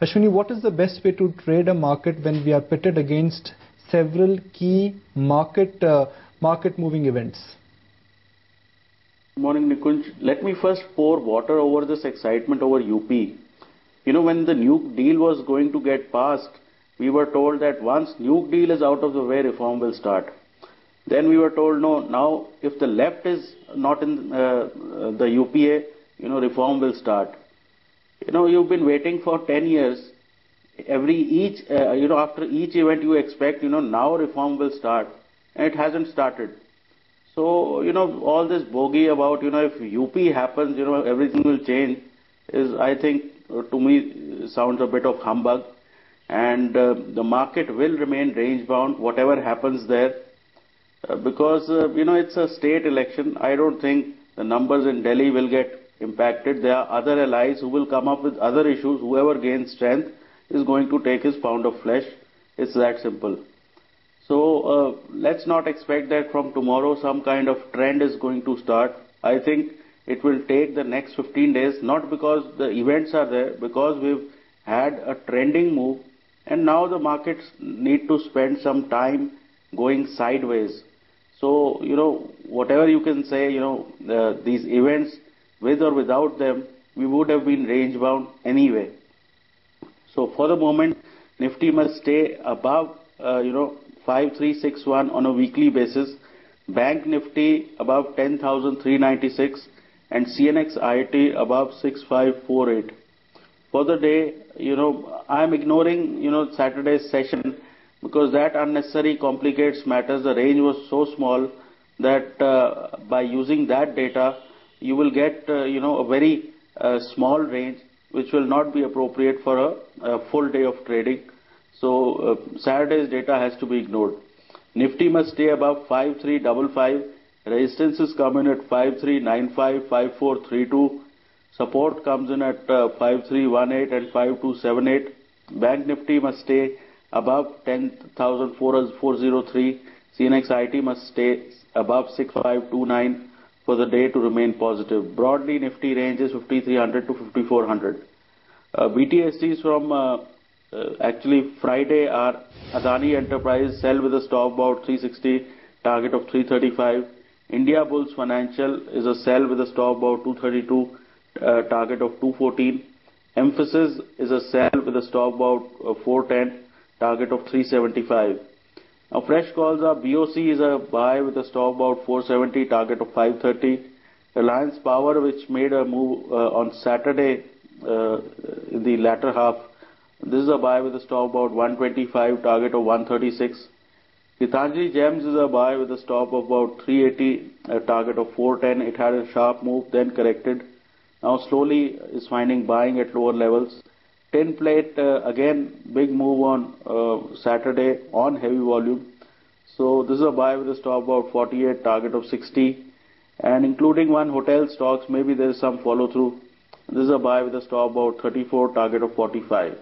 Ashwini, what is the best way to trade a market when we are pitted against several key market moving events? Good morning, Nikunj. Let me first pour water over this excitement over UP. You know, when the nuke deal was going to get passed, we were told that once nuke deal is out of the way, reform will start. Then we were told, no, now if the left is not in the UPA, reform will start. You've been waiting for 10 years. After each event you expect, now reform will start. And it hasn't started. So, all this bogey about, if UP happens, everything will change is, I think, to me, sounds a bit of humbug. And the market will remain range bound, whatever happens there. Because, it's a state election. I don't think the numbers in Delhi will get impacted. There are other allies who will come up with other issues. Whoever gains strength is going to take his pound of flesh. It's that simple. So let's not expect that from tomorrow some kind of trend is going to start. I think it will take the next 15 days, not because the events are there, because we've had a trending move and now the markets need to spend some time going sideways. So, whatever you can say, these events, with or without them, we would have been range bound anyway. So for the moment, Nifty must stay above, 5361 on a weekly basis. Bank Nifty above 10,396 and CNX IT above 6548. For the day, I am ignoring, Saturday's session because that unnecessarily complicates matters. The range was so small that by using that data, you will get, a very small range which will not be appropriate for a full day of trading. So Saturday's data has to be ignored. Nifty must stay above 5355. Resistances come in at 5395, 5432. Support comes in at 5318 and 5278. Bank Nifty must stay above 10,403. CNX IT must stay above 6529 for the day to remain positive. Broadly, Nifty range is 5300 to 5400. BTSTs from actually Friday are Adani Enterprise, sell with a stop about 360, target of 335. India Bulls Financial is a sell with a stop about 232, target of 214. Emphasis is a sell with a stop about 410, target of 375. Now fresh calls are BOC is a buy with a stop about 470, target of 530. Reliance Power, which made a move on Saturday in the latter half, this is a buy with a stop about 125, target of 136. Gitanjali Gems is a buy with a stop of about 380, a target of 410. It had a sharp move, then corrected. Now slowly is finding buying at lower levels. Tin plate, again, big move on Saturday on heavy volume. So this is a buy with a stop about 48, target of 60. And including one hotel stocks, maybe there is some follow through. This is a buy with a stop about 34, target of 45.